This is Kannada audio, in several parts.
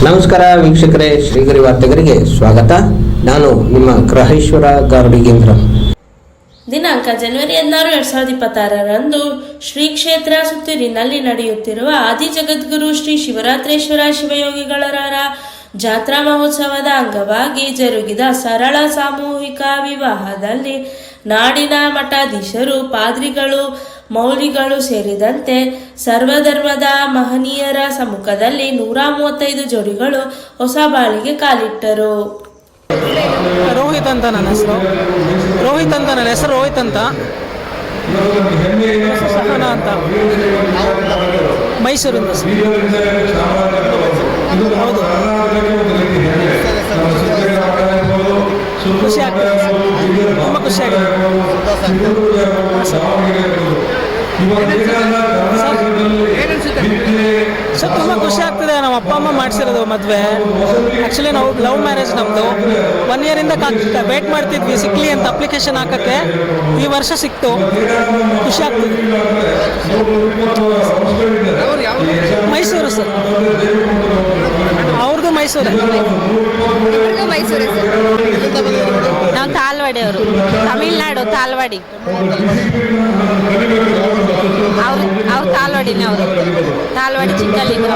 ನಮಸ್ಕಾರ ವೀಕ್ಷಕರೇ, ಶ್ರೀಗರಿ ವಾರ್ತೆಗರಿಗೆ ಸ್ವಾಗತ. ನಾನು ನಿಮ್ಮ ಗ್ರಹೇಶ್ವರ ಗಾರುಡಿಗೇಂದ್ರ. ದಿನಾಂಕ ಜನವರಿ 16, 2026ರಂದು ಶ್ರೀ ಕ್ಷೇತ್ರ ಸುತ್ತೂರಿನಲ್ಲಿ ನಡೆಯುತ್ತಿರುವ ಆದಿಜಗದ್ಗುರು ಶ್ರೀ ಶಿವರಾತ್ರೇಶ್ವರ ಶಿವಯೋಗಿಗಳರ ಜಾತ್ರಾ ಮಹೋತ್ಸವದ ಅಂಗವಾಗಿ ಜರುಗಿದ ಸರಳ ಸಾಮೂಹಿಕ ವಿವಾಹದಲ್ಲಿ ನಾಡಿನ ಮಠಾಧೀಶರು, ಪಾದ್ರಿಗಳು, ಮೌಲಿಗಳು ಸೇರಿದಂತೆ ಸರ್ವಧರ್ಮದ ಮಹನೀಯರ ಸಮ್ಮುಖದಲ್ಲಿ 135 ಜೋಡಿಗಳು ಹೊಸ ಬಾಳಿಗೆ ಕಾಲಿಟ್ಟರು. ರೋಹಿತ್ ಅಂತ ನನ್ನ ಹೆಸರು. ರೋಹಿತ್ ಅಂತ ಸಹನ ಅಂತ ಮೈಸೂರಿಂದ. ಹೌದು, ಖುಷಿ ಆಗ್ತದೆ, ತುಂಬ ಖುಷಿ ಆಗಿದೆ ಸರ್. ತುಂಬ ಖುಷಿ ಆಗ್ತಿದೆ. ನಮ್ಮ ಅಪ್ಪ ಅಮ್ಮ ಮಾಡಿಸಿರೋದು ಮದುವೆ. ಆ್ಯಕ್ಚುಲಿ ನಾವು ಲವ್ ಮ್ಯಾರೇಜ್ ನಮ್ಮದು. 1 ಇಯರಿಂದ ವೇಟ್ ಮಾಡ್ತಿದ್ವಿ ಸಿಕ್ಕಲಿ ಅಂತ ಅಪ್ಲಿಕೇಶನ್ ಹಾಕೋಕ್ಕೆ. ಈ ವರ್ಷ ಸಿಕ್ತು, ಖುಷಿ ಆಗ್ತಿದೆ. ಮೈಸೂರು ಸರ್, ಅವ್ರದ್ದು ಮೈಸೂರು. ನಾವು ತಾಲ್ವಾಡಿ ಅವರು, ತಮಿಳ್ನಾಡು ತಾಲ್ವಾಡಿ. ಅವ್ರು ತಾಲ್ವಾಡಿನೇ, ಅವರು ತಾಲ್ವಾಡಿ ಚಿಕ್ಕಲಿಂಗ.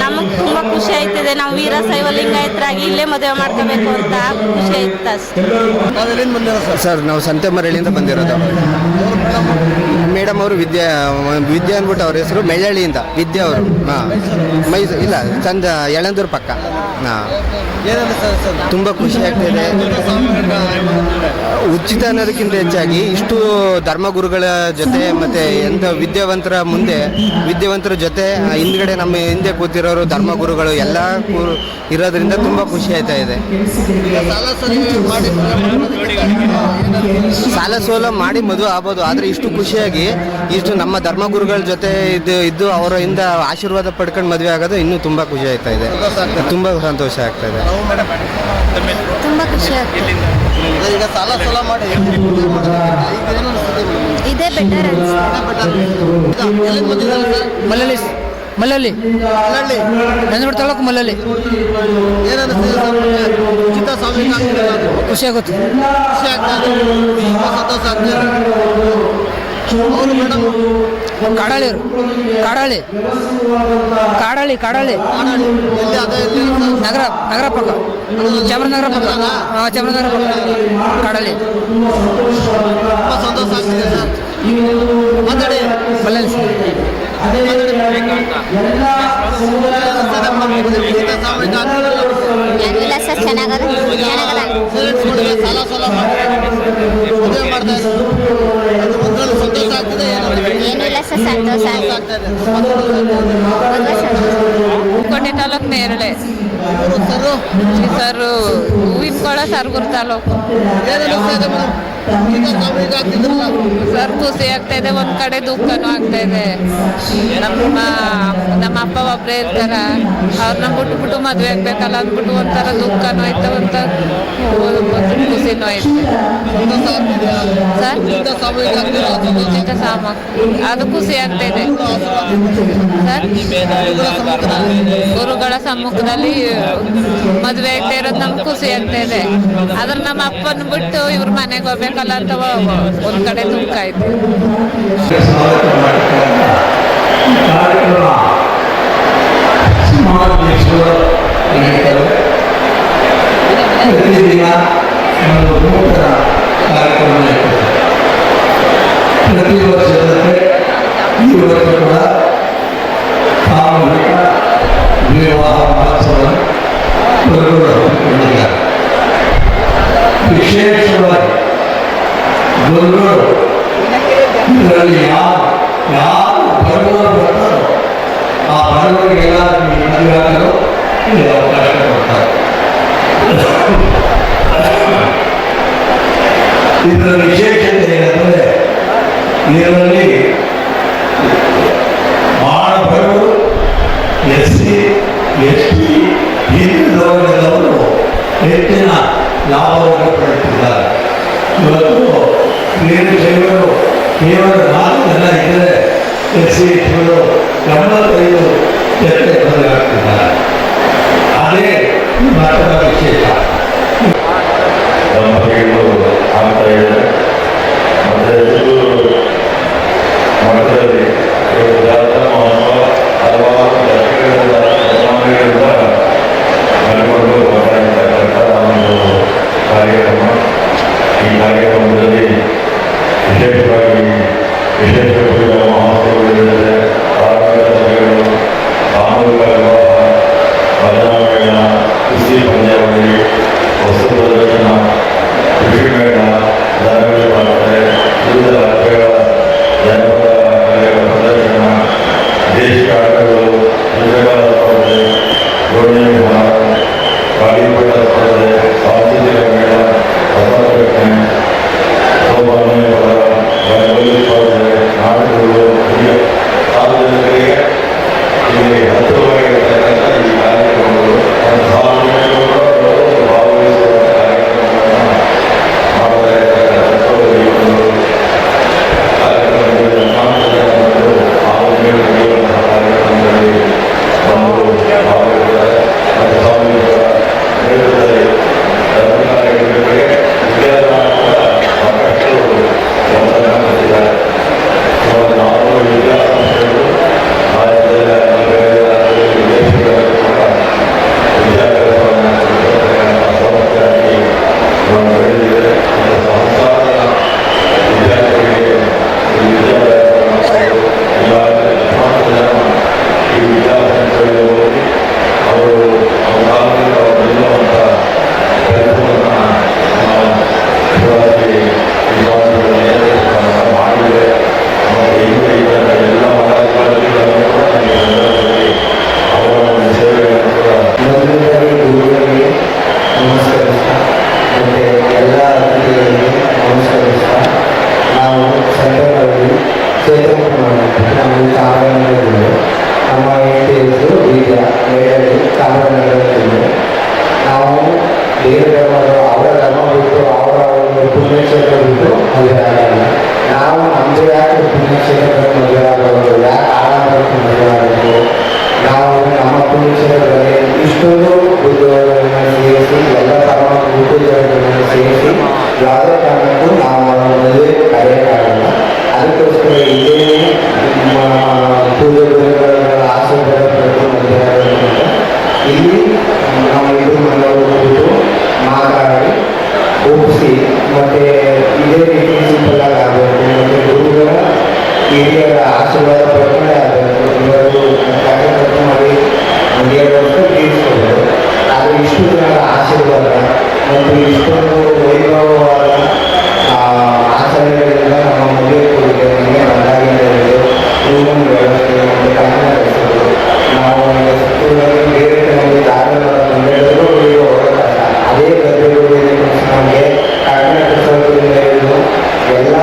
ನಮಗೆ ತುಂಬ ಖುಷಿ ಆಯ್ತಿದೆ. ನಾವು ವೀರಶೈವ ಲಿಂಗಾಯತರಾಗಿ ಇಲ್ಲೇ ಮದುವೆ ಮಾಡ್ಕೋಬೇಕು ಅಂತ ಖುಷಿ ಆಯ್ತು ಸರ್. ನಾವು ಸಂತೆಮರಳಿಯಿಂದ ಬಂದಿರೋದು. ಮೇಡಮ್ ಅವರು ವಿದ್ಯಾ ಅಂದ್ಬಿಟ್ಟು ಅವ್ರ ಹೆಸರು ಮೆಳ್ಳಳ್ಳಿಯಿಂದ ವಿದ್ಯಾ ಅವರು. ಹಾಂ, ಮೈಸೂರು ಇಲ್ಲ, ಯಳಂದೂರು ಪಕ್ಕ. ಹಾಂ, ತುಂಬ ಖುಷಿ ಆಗ್ತಿದೆ. ಉಚಿತ ಅನ್ನೋದಕ್ಕಿಂತ ಹೆಚ್ಚಾಗಿ ಇಷ್ಟು ಧರ್ಮಗುರುಗಳ ಜೊತೆ ಮತ್ತು ವಿದ್ಯಾವಂತರ ಜೊತೆ ಹಿಂದ್ಗಡೆ ನಮ್ಮ ಹಿಂದೆ ಕೂತಿರೋರು ಧರ್ಮಗುರುಗಳು ಎಲ್ಲ ಇರೋದ್ರಿಂದ ತುಂಬ ಖುಷಿ ಆಯ್ತಾ ಇದೆ. ಸಾಲ ಸೋಲ ಮಾಡಿ ಮದುವೆ ಆಗ್ಬೋದು, ಆದರೆ ಇಷ್ಟು ಖುಷಿಯಾಗಿ ಇಷ್ಟು ನಮ್ಮ ಧರ್ಮಗುರುಗಳ ಜೊತೆ ಇದ್ದು ಅವರಿಂದ ಆಶೀರ್ವಾದ ಪಡ್ಕೊಂಡು ಮದುವೆ ಆಗೋದು ಇನ್ನೂ ತುಂಬ ಖುಷಿ ಆಯ್ತಾ ಇದೆ. ತುಂಬ ಸಂತೋಷ ಆಗ್ತಾ ಇದೆ. ತುಂಬ ಖುಷಿ ಆಗ್ತದೆ. ಈಗ ಸಾಲ ಸೋಲ ಮಾಡಿ ಇದೇ ಬೆಟರ್ ಮಲ್ಲಳ್ಳಿ ನಂಜನಗೂಡು ತಾಲೂಕು ಮಲ್ಲಳ್ಳಿ. ಖುಷಿ ಆಗುತ್ತೆ. ಕಾಡಾಳಿ ನಗರ ಪಕ್ಕ, ಚಾಮರಾಜನಗರ ಪಕ್ಕ. ಚಾಮರಾಜನಗರ ಪಕ್ಕ ಕಾಡಾಳಿ. ಮಲ್ಲಳ್ಳಿ ಏನಿಲ್ಲ ಸರ್, ಚೆನ್ನಾಗದ. ಏನಿಲ್ಲ ಸರ್, ಸಂತೋಷ ಆಗ್ತದೆ. ಕೋಟೆ ತಾಲೂಕು ನೇರಳೆ ಸರ್. ಹೂವಿನಕೊಳ ಸರ್ಗೂರು ತಾಲೂಕು ಸರ್. ಖುಷಿ ಆಗ್ತಾ ಇದೆ, ಒಂದ್ ಕಡೆ ದುಃಖನೂ ಆಗ್ತಾ ಇದೆ. ನಮ್ಮ ಅಪ್ಪ ಒಬ್ಬರೇ ಇರ್ತಾರ, ಅವ್ರನ್ನ ಬಿಟ್ಟು ಮದುವೆ ಆಗ್ಬೇಕಲ್ಲ ಅಂದ್ಬಿಟ್ಟು ಒಂಥರ ದುಃಖನೂ ಆಯ್ತು, ಒಂಥರ ಖುಷಿನೂ ಆಯ್ತು ಸರ್. ಉಚಿತ ಸಾಮ ಅದು ಖುಷಿ ಆಗ್ತಾ ಇದೆ ಸರ್. ಗುರುಗಳ ಸಮ್ಮುಖದಲ್ಲಿ ಮದುವೆ ಆಗ್ತಾ ಇರೋದು ನಮ್ಗೆ ಖುಷಿ ಆಗ್ತಾ ಇದೆ. ಆದ್ರೆ ನಮ್ಮ ಅಪ್ಪನ ಬಿಟ್ಟು ಇವ್ರ ಮನೆಗೆ ಹೋಗ್ಬೇಕಲ್ಲ ಅಂತ ಒಂದ್ ಕಡೆ ದುಃಖ ಆಯ್ತು. ಪ್ರತಿ ವರ್ಷದಂತೆ ಈ ವರ್ಷ ಕೂಡ ಸಾಮೂಹಿಕ ವಿವಾಹ ಮಹೋತ್ಸವವನ್ನು ಹಮ್ಮಿಕೊಂಡಿದ್ದಾರೆ. ವಿಶೇಷವಾಗಿ ಗುರುಗಳು ಇದರಲ್ಲಿ ಯಾರು ಬಡವರು ಬರ್ತಾರೋ ಆ ಬಡವರಿಗೆಲ್ಲ ಮದುವೆ ಆಗಲು ಅವಕಾಶ ಕೊಡ್ತಾರೆ. ಇದರ ವಿಶೇಷತೆ ಏನಂದರೆ ಇದರಲ್ಲಿ ಬಹಳ ಬಡವರು, SC, ST, ಹಿಂದುಳಿದವರೆಲ್ಲವರು ಹೆಚ್ಚಿನ ಲಾಭವನ್ನು ಪಡೆಯುತ್ತಿದ್ದಾರೆ. ಇವತ್ತು ವೀರಶೈವರು ಕೇವಲ 4 ಜನ ಇದ್ದರೆ SC, ST 75 ಜನತೆ ಬದಲಾಗ್ತಿದ್ದಾರೆ. ಕಡೆ ಹೋಗಿ ಅವರು ಅವರೆಲ್ಲವಂಥ ಕೆಲಸವನ್ನು ನಾವು ಶಿವರಾತ್ರಿ ವಿಶ್ವಾಸಗಳ ನೇತೃತ್ವ ಮಾಡಿದೆ. ಮತ್ತು ಈಗ ಎಲ್ಲ ಮಹಾರಾಜಗಳನ್ನು ಕೂಡ ನನಗೆ ಸಂದರ್ಭದಲ್ಲಿ ಅವರ ಒಂದು ಸೇವೆಯನ್ನು ಕೂಡ ಮೊದಲನೇದಾಗಿ ಗುರುಗಳಿಗೆ ನಮಸ್ಕರಿಸ್ತಾ ಮತ್ತು ಎಲ್ಲ ಅತಿಥಿಗಳಿಗೆ ನಮಸ್ಕರಿಸ್ತಾ ನಾವು ಸಂದರ್ಭದಲ್ಲಿ ನಾವು ಚಾಮರಾಜನಗರದಲ್ಲಿ ನಮ್ಮ ಹೆಂಡತಿ ಹೆಸರು ವಿದ್ಯಾ ಮೇಳಲ್ಲಿ ಚಾಮರಾಜನಗರದಲ್ಲಿ ನಾವು ಬೇರೆ ಧರ್ಮದವರು ಅವರ ಧರ್ಮ ಬಿಟ್ಟು ಅವರ ಒಂದು ಪುಣ್ಯಕ್ಷೇತ್ರ ಬಿಟ್ಟು ಮದುವೆ ಆಗಲ್ಲ. ನಾವು ನಮ್ಮದು ಯಾಕೆ ಪುಣ್ಯಕ್ಷೇತ್ರದಲ್ಲಿ ಮದುವೆ ಆಗೋದು, ಯಾಕೆ ಆಡಂಬರಕ್ಕೆ ಮದುವೆ ಆಗಬೇಕು? ನಾವು ನಮ್ಮ ಪುಣ್ಯಕ್ಷೇತ್ರದಲ್ಲಿ ಇಷ್ಟೊಂದು ಬುದ್ಧಿಗಳನ್ನು ಸೇರಿಸಿ ಎಲ್ಲ ಧರ್ಮ ಬುದ್ಧಿಗಳನ್ನು ಸೇರಿಸಿ ಯಾವುದೇ ಕಾರಣಕ್ಕೂ ನಾವು ಅವರ ಮದುವೆ ಕರೆಯೋಕ್ಕಾಗಲ್ಲ. ಅದಕ್ಕೋಸ್ಕರ ಇದೇ ಪೂಜೆ ಆಶೀರ್ವಾದ ಪಡೆದು ಮದುವೆ ಆಗೋದ್ರಿಂದ ಇಲ್ಲಿ ನಾವು ಇಬ್ಬರು ಮನೆಯವರು ಮಾತಾಡಿ ಒಪ್ಪಿಸಿ ಮತ್ತು ಇದೇ ರೀತಿ ಸಿಂಪಲ್ ಆಗಿ ಆಗಬೇಕು ಮತ್ತು ಗುರುಗಳ ಹಿರಿಯರ ಆಶೀರ್ವಾದ ಪಡ್ಕೊಂಡೇ ಆಗಬೇಕು. ಇವರು ಕಾರ್ಯಕರ್ತ ಮಾಡಿ ಮದುವೆಯವರೆಗೂ ತೀರಿಸ್ಕೊಳ್ಬೋದು. ಆದರೆ ಇಷ್ಟು ಜನರ ಆಶೀರ್ವಾದ ಮತ್ತು ಇಷ್ಟೊಂದು ವೈಭವವಾದ ಆಚರಣೆಗಳಿಂದ ನಮ್ಮ ಮದುವೆ ಕೊಡುಗೆ ನಮಗೆ ಬಂದಾಗಿದ್ದು ರೂಮನ್ ವ್ಯವಸ್ಥೆ ಮತ್ತು ಕನ್ನಡ ಹೆಸರು ನಾವು ಬೇರೆ ನಮಗೆ ದಾಖಲೆ ಬಂದಿರೋದು ಹೋಗೋಕ್ಕಾಗ. ಅದೇ ಗದ್ದೆಗಳು ನಮಗೆ ಕನ್ನಡ ಹೆಸರಿಂದ ಹಿಡಿದು ಎಲ್ಲ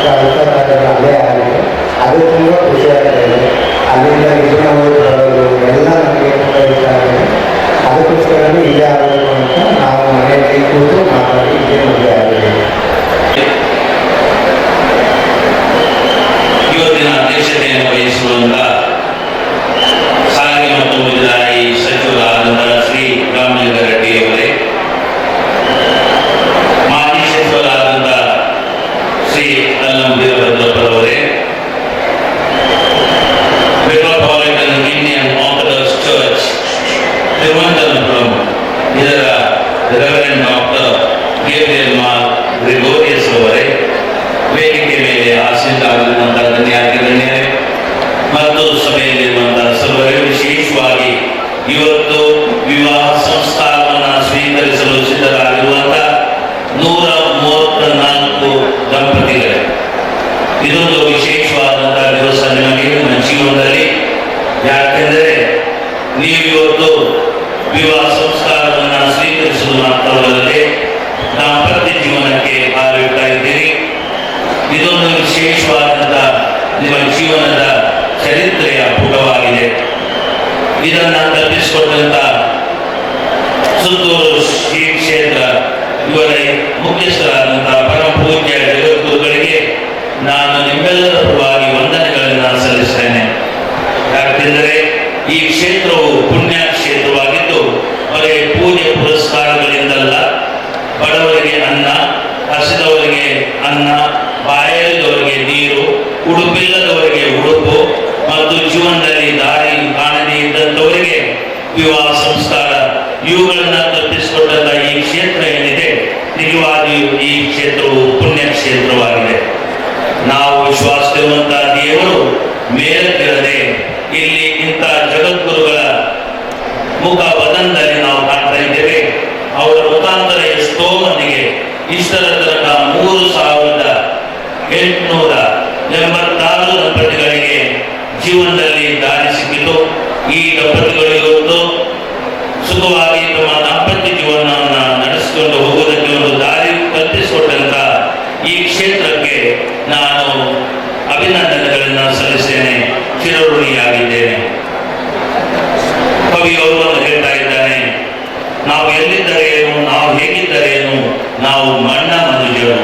ಕೆಲಸ ಕಾರ್ಯಗಳು ಅಲ್ಲೇ ಆಗಿದೆ. ಅದು ತುಂಬ ಖುಷಿ ಆಗ್ತಾ ಇದೆ. ಅಲ್ಲಿಂದ ಇದನ್ನ ಬರೋದು ಎಲ್ಲ ನಮಗೆ ತುಂಬ ಇಷ್ಟ ಆಗಿದೆ. ಅದಕ್ಕೋಸ್ಕರನೇ ಇಲ್ಲೇ ಆಗಬೇಕು ಅಂತ ನಾವು ಮನೆಯಲ್ಲಿ ಕೂತು ಮಾತಾಡಿ ಇದೇ ಮದುವೆ ಆಗಿದೆ. ಇವತ್ತಿನ ಅಧ್ಯಕ್ಷತೆಯನ್ನು ವಹಿಸುವಂತ ಸಾರಿಗೆ ಮತ್ತು ಮುಜರಾಯಿ ಸಚಿವರಾದಂತಹ ಶ್ರೀ ರಾಮಲಿಂಗ ರೆಡ್ಡಿ ಅವರೇ, ಮಾಜಿ ಸಚಿವರಾದಂತಹ ಶ್ರೀ ಅಲ್ಲಂ ವೀರಭದ್ರಪ್ಪರವರೇ, metropolitan Indian orthodox church Thiruvananthapuram ಇದರ ರೆವರೆಂಡ್ ಡಾಕ್ಟರ್ ಗೇಬ್ರಿಯಲ್ ಮಾರ್ ಗ್ರಿಗೋರಿಯಸ್ ಅವರೇ, ವೇದಿಕೆ ಮೇಲೆ ಆಸೀನರಾಗಿರುವಂತಹ ಗಣ್ಯರೇ ಮತ್ತು ಸಭೆಯಲ್ಲಿರುವಂತಹ ಸರ್ವರೇ, ವಿಶೇಷವಾಗಿ ಇವತ್ತು ವಿವಾಹ ಸಂಸ್ಕಾರವನ್ನು ಸ್ವೀಕರಿಸಲು ಸಿದ್ಧರಾಗಿರುವಂತಹ 134 ದಂಪತಿಗಳೇ, ಇದೊಂದು ವಿಶೇಷವಾದಂತಹ ದಿವಸ ನಿಮಗೆ ನಿಮ್ಮ ಜೀವನದಲ್ಲಿ. ಯಾಕೆಂದರೆ ನೀವು ಇವತ್ತು ವಿವಾಹ ಸಂಸ್ಕಾರವನ್ನು ಸ್ವೀಕರಿಸುವುದು ಮಾತ್ರವಲ್ಲದೆ ದಾಂಪತ್ಯ ಜೀವನಕ್ಕೆ ಕಾಲಿಡ್ತಾ ಇದ್ದೀರಿ. ಇದೊಂದು ವಿಶೇಷವಾದಂತಹ ನಿಮ್ಮ ಜೀವನದ ಚರಿತ್ರೆಯ ಪುಟವಾಗಿದೆ. ಇದನ್ನು ಕಲ್ಪಿಸಿಕೊಟ್ಟಂತ ಸುತ್ತೂರು ಶ್ರೀ ಕ್ಷೇತ್ರ ಇವರ ಮುಖ್ಯಸ್ಥರಾದಂತಹ ಪರಮ ಪೂಜ್ಯ ಜಗದ್ಗುರುಗಳಿಗೆ ನಾನು ನಿಮ್ಮೆಲ್ಲರ ಪರವಾಗಿ ವಂದನೆಗಳನ್ನು ಸಲ್ಲಿಸ್ತೇನೆ. ಯಾಕೆಂದರೆ ಈ ಕ್ಷೇತ್ರವು ಪುಣ್ಯ ಕ್ಷೇತ್ರವಾಗಿದ್ದು ಬರೀ ಪೂಜೆ ಪುರಸ್ಕಾರಗಳಿಂದಲ್ಲ, ಬಡವರಿಗೆ ಅನ್ನ, ಹಸಿದವರಿಗೆ ಅನ್ನ, ಬಾಯಲ್ಲಿದ್ದವರಿಗೆ ನೀರು, ಉಡುಪಿಲ್ಲದವರಿಗೆ ಉಡುಪು ಮತ್ತು ಜೀವನದಲ್ಲಿ ದಾರಿ ಕಾಣದೇ ಇದ್ದಂಥವರಿಗೆ ವಿವಾಹ ಸಂಸ್ಕಾರ, ಇವುಗಳನ್ನು ಕಲ್ಪಿಸಿಕೊಟ್ಟಂತ ಈ ಕ್ಷೇತ್ರ ಏನಿದೆ, ನಿಜವಾಗಿಯೂ ಈ ಕ್ಷೇತ್ರವು ಪುಣ್ಯ ಕ್ಷೇತ್ರವಾಗಿದೆ. ನಾವು ವಿಶ್ವಾಸವಿರುವಂತಹ ದೇವರು ಮೇಲಕ್ಕಿರದೆ ಇಲ್ಲಿ ಇಂಥ ಜಗದ್ಗುರುಗಳ ಮುಖ ವದನದಲ್ಲಿ ನಾವು ಕಾಣ್ತಾ ಇದ್ದೇವೆ. ಅವರ ಮುಖಾಂತರ ಎಷ್ಟೋ ಮಂದಿಗೆ ಇಷ್ಟರ ತನಕ 3886 ದಂಪತಿಗಳಿಗೆ ಜೀವನದಲ್ಲಿ ದಾರಿ ಸಿಕ್ಕಿತು. ಈ ದಂಪತಿಗಳು ಇವತ್ತು ಸುಖವಾಗಿ ತಮ್ಮ ದಾಂಪತ್ಯ ಜೀವನವನ್ನು ನಡೆಸಿಕೊಂಡು ಹೋಗುವುದಕ್ಕೆ ಒಂದು ದಾರಿ ಕಲ್ಪಿಸಿಕೊಟ್ಟಂತ ಈ ಕ್ಷೇತ್ರಕ್ಕೆ ನಾನು ಅಭಿನಂದನೆಗಳನ್ನು ಸಲ್ಲಿಸ್ತೇನೆ, ಚಿರಋಣಿಯಾಗಿದ್ದೇನೆ. ಕವಿಯವರು ಹೇಳ್ತಾ ಇದ್ದಾನೆ, ನಾವು ಎಲ್ಲಿದ್ದರೇನು, ನಾವು ಹೇಗಿದ್ದರೇನು, ನಾವು ಮಣ್ಣ ಮನುಜರು.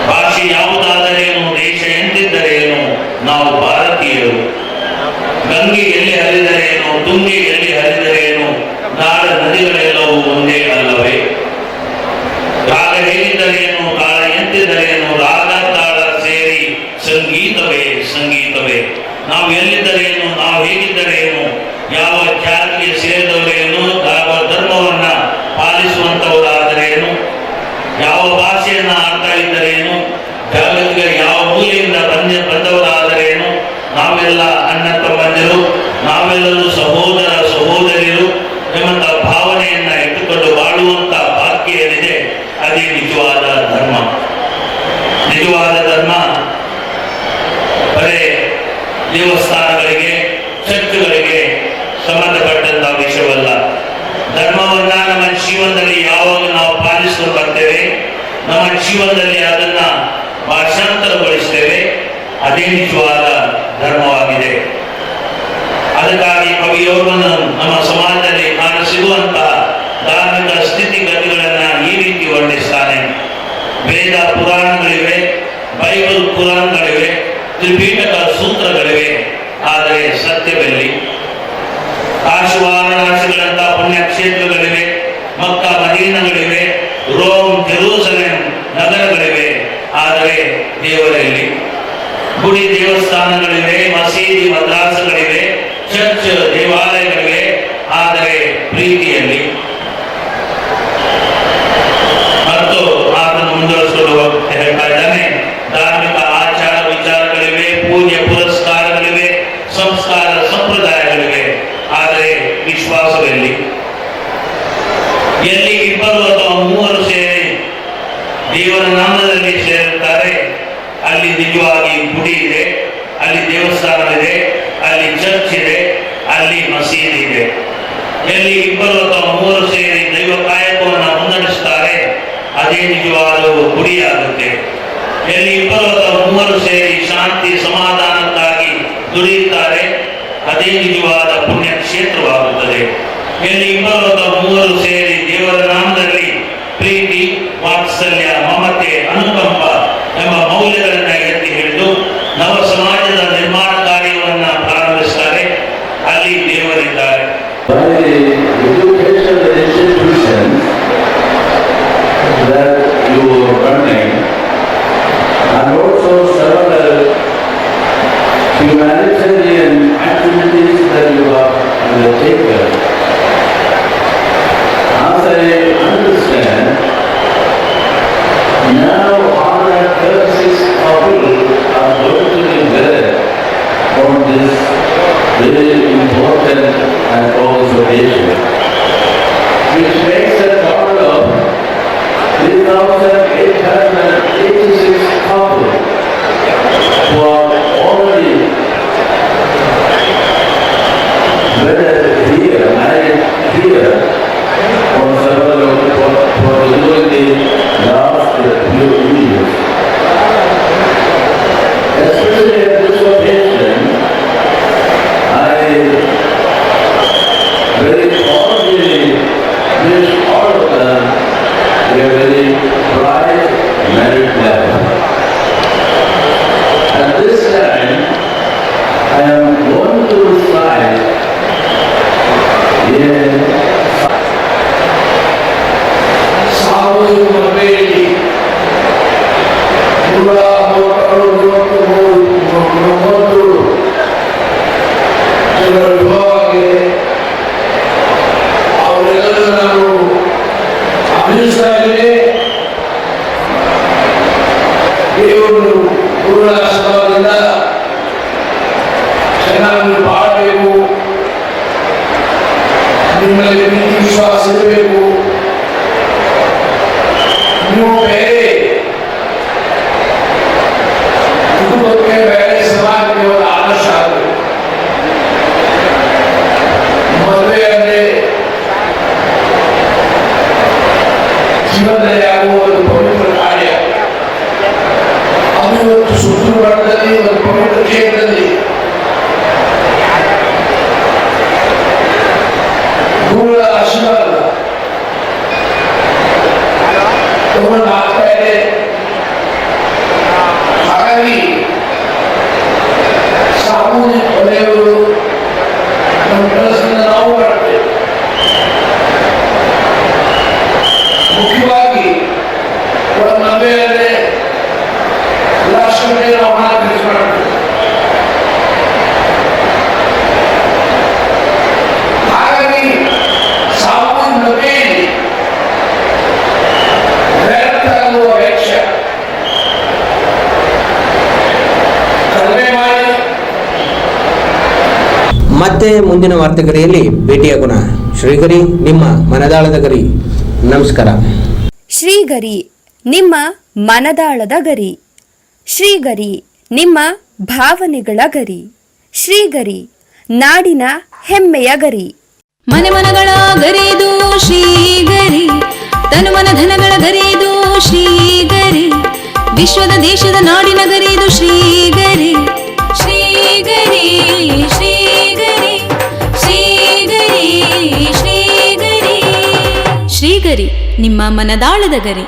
ಭಾಷೆ ಯಾವುದಾದರೇನು, ದೇಶ ಎಂದಿದ್ದರೇನು, ನಾವು ಭಾರತೀಯರು. ಗಂಗೆ ಎಲ್ಲಿ ಹರಿದರೇನು, ತುಂಗೆ ಎಲ್ಲಿ ಹರಿದರೇನು, ನಾಡ ನದಿಗಳೆಲ್ಲವೂ ಒಂದೇ ಅಲ್ಲವೇ. ರಾಗ ಹೇಗಿದ್ದರೇನು, ಕಾಲ ಎಂತಿದ್ದರೇನು, ರಾಗ ತಾಳ ಸೇರಿ ಸಂಗೀತವೇ ಸಂಗೀತವೇ. ನಾವು ಎಲ್ಲಿದ್ದರೇನು, ನಾವು ಹೇಗಿದ್ದರೇನು, ಯಾವ ಜಾತಿಗೆ ಸೇರಿದವರೇನು, ಯಾವ ಧರ್ಮವನ್ನ ಪಾಲಿಸುವಂತವರಾದರೇನು, ಯಾವ ಭಾಷೆಯನ್ನ ಆಡ್ತಾ ಇದ್ದರೇನು, ಜಗತ್ತಿಗೆ ಯಾವ ಮೂಲೆಯಿಂದ ಬಂದವರಾದರೇನು, ನಾವೆಲ್ಲ ಅಣ್ಣ ತಮ್ಮಂದಿರು, ನಾವೆಲ್ಲರೂ ವಿಷಯವಲ್ಲ. ಧರ್ಮವನ್ನ ನಮ್ಮ ಜೀವನದಲ್ಲಿ ಯಾವಾಗ ನಾವು ಪಾಲಿಸಿಕೊಂಡು ಬರ್ತೇವೆ, ನಮ್ಮ ಜೀವನದಲ್ಲಿ ಅದನ್ನ ಭಾಷಾಂತರಗೊಳಿಸ್ತೇವೆ, ಅದೇ ನಿಜವಾದ ಧರ್ಮವಾಗಿದೆ. ಅದಕ್ಕಾಗಿ ಕವಿಯವರು ನಮ್ಮ ಸಮಾಜದಲ್ಲಿ ಕಾಣಸಿಗುವಂತಹ ಧಾರ್ಮಿಕ ಸ್ಥಿತಿಗತಿಗಳನ್ನ ಈ ರೀತಿ ವರ್ಣಿಸ್ತಾನೆ. ವೇದ ಪುರಾಣಗಳಿವೆ, ಬೈಬಲ್ ಪುರಾಣಗಳಿವೆ, ತ್ರಿಪೀಠಕ ಸೂತ್ರಗಳಿವೆ, ಆದರೆ ಸತ್ಯವೆಲ್ಲಿ? ಕಾಶಿ ವಾರಣಾಸಿಗಳಂತಹ ಪುಣ್ಯಕ್ಷೇತ್ರಗಳಿವೆ, ಮಕ್ಕ ಮದೀನಗಳಿವೆ, ರೋಮ್ ಜೆರೂಸಲೇಂ ನಗರಗಳಿವೆ, ಆದರೆ ದೇವರಲ್ಲಿ? ಗುಡಿ ದೇವಸ್ಥಾನಗಳಿವೆ, ಮಸೀದಿ ಮದ್ರಾಸಗಳಿವೆ, ಚರ್ಚ್ ದೇವಾಲಯಗಳಿವೆ, ಆದರೆ ಪ್ರೀತಿಯಲ್ಲಿ? ಮತ್ತು ಆತನು ಮುಂದುವರಿಸಿಕೊಂಡು ಹೇಳ್ತಾ ಇದ್ದಾನೆ, ಧಾರ್ಮಿಕ ಆಚಾರ ವಿಚಾರಗಳಿವೆ, ಪೂಜೆ ಪುರಸ್ಕಾರಗಳಿವೆ, ಸಂಸ್ಕಾರ ಸಂಪ್ರದಾಯಗಳಿವೆ, ಆದರೆ ವಿಶ್ವಾಸವೆಲ್ಲಿ? ಎಲ್ಲಿ ಇಬ್ಬರು ಅಥವಾ ಮೂವರು ಸೇರಿ ದೇವರ ನಾಮದಲ್ಲಿ ಸೇರುತ್ತಾರೆ, ಅಲ್ಲಿ ನಿಜವಾಗಿ ಗುಡಿ ಇದೆ, ಅಲ್ಲಿ ದೇವಸ್ಥಾನವಿದೆ, ಅಲ್ಲಿ ಚರ್ಚ್ ಇದೆ, ಅಲ್ಲಿ ಮಸೀದಿ ಇದೆ. ಎಲ್ಲಿ ಇಬ್ಬರು ಅಥವಾ ಮೂವರು ಸೇರಿ ದೈವ ಕಾಯಕವನ್ನು ಮುನ್ನಡೆಸುತ್ತಾರೆ, ಅದೇ ನಿಜವಾದ ಗುಡಿಯಾಗುತ್ತೆ. ಎಲ್ಲಿ ಇಬ್ಬರು ಅಥವಾ ಮೂವರು ಸೇರಿ ಶಾಂತಿ ಸಮಾಧಾನಕ್ಕಾಗಿ ದುಡಿಯುತ್ತಾರೆ, ಅದೇ ನಿಜವಾದ ಪುಣ್ಯ ಕ್ಷೇತ್ರವಾಗುತ್ತದೆ. ಎಲ್ಲಿ ಇಬ್ಬರು ಅಥವಾ ಮೂವರು ಸೇರಿ ದೇವರ ನಾಮದಲ್ಲಿ ಪ್ರೀತಿ, ವಾತ್ಸಲ್ಯ, ಮಮತೆ, ಅನುಕಂಪ ಎಂಬ ಮೌಲ್ಯಗಳನ್ನು ಎತ್ತಿ ಹಿಡಿದು ನವ ಸಮಾಜದ ನಿರ್ಮಾಣ ಕಾರ್ಯವನ್ನ ಪ್ರಾರಂಭಿಸುತ್ತಾರೆ, ಅಲ್ಲಿ ದೇವರಿದ್ದಾರೆ. Humanitarian activities that you have undertaken, as I understand, now 136 people are going to be there on this very important and promised occasion, which makes a total of 3,886 people who are already whether here, married here, or several for doing the last few years. Especially at this occasion, I very cordially wish all of them a very bright married life. At this time, I am going to recite ಚೆನ್ನಾಗಿ ಬಾಳಬೇಕು, ನಿಮ್ಮಲ್ಲಿ ಪ್ರೀತಿ ವಿಶ್ವಾಸ ಇರಬೇಕು. ನೀವು ಬೇರೆ ಕುಟುಂಬಕ್ಕೆ ಬೇರೆ ಸಮಾಜಕ್ಕೆ ಒಂದು ಆದರ್ಶ ಆಗಬೇಕು. ಮದುವೆ ಅಂದರೆ ಜೀವನದಲ್ಲಿ ಆಗುವ ಒಂದು ಪವಿತ್ರ ಕಾರ್ಯ. ಅದು ಇವತ್ತು ಸುತ್ತೂರು ಮಠದಲ್ಲಿ ಒಂದು ಪವಿತ್ರ ಕ್ಷೇತ್ರದಲ್ಲಿ ಗುರುಗಳ ಆಶೀರ್ವಾದ ತಗೊಂಡು ಆಗ್ತಾ ಇದೆ. ಹಾಗಾಗಿ ಸಾಮೂಹಿಕ ಒಲೆಯವರು ನಮ್ಮ ಕೆಲಸದಿಂದ ನಾವು ಮಾಡ್ತೇವೆ. ಮುಖ್ಯವಾಗಿ ಮದುವೆ ಅಂದರೆ ರಾಷ್ಟ್ರಪತಿ ನಾವು ಅನಾಥರಿಸಿ ಮಾಡ್ತೇವೆ. ಹಾಗಾಗಿ ಸಾಮೂಹಿಕ ಮದುವೆಯಲ್ಲಿ ವ್ಯರ್ಥ ಆಗುವ ವೆಚ್ಚ ಕಡಿಮೆ ಮಾಡಿ. ಮತ್ತೆ ಮುಂದಿನ ವಾರ್ತೆಗರಿಯಲ್ಲಿ ಭೇಟಿಯಾಗೋಣ. ಶ್ರೀಗರಿ, ನಿಮ್ಮ ಮನದಾಳದ ಗರಿ. ನಮಸ್ಕಾರ. ಶ್ರೀಗರಿ, ನಿಮ್ಮ ಮನದಾಳದ ಗರಿ. ಶ್ರೀಗರಿ, ನಿಮ್ಮ ಭಾವನೆಗಳ ಗರಿ. ಶ್ರೀಗರಿ, ನಾಡಿನ ಹೆಮ್ಮೆಯ ಗರಿ. ಮನೆ ಮನಗಳ ಗರಿದು ಶ್ರೀಗರಿ, ತನು ಮನ ಧನಗಳ ಗರಿದು ಶ್ರೀಗರಿ, ವಿಶ್ವದ ದೇಶದ ನಾಡಿನ ಗರಿದು ಶ್ರೀಗರಿ. ಶ್ರೀಗರಿ ಶ್ರೀಗರಿ ಶ್ರೀಗರಿ ಶ್ರೀಗರಿ ಶ್ರೀಗರಿ ನಿಮ್ಮ ಮನದಾಳದ ಗರಿ.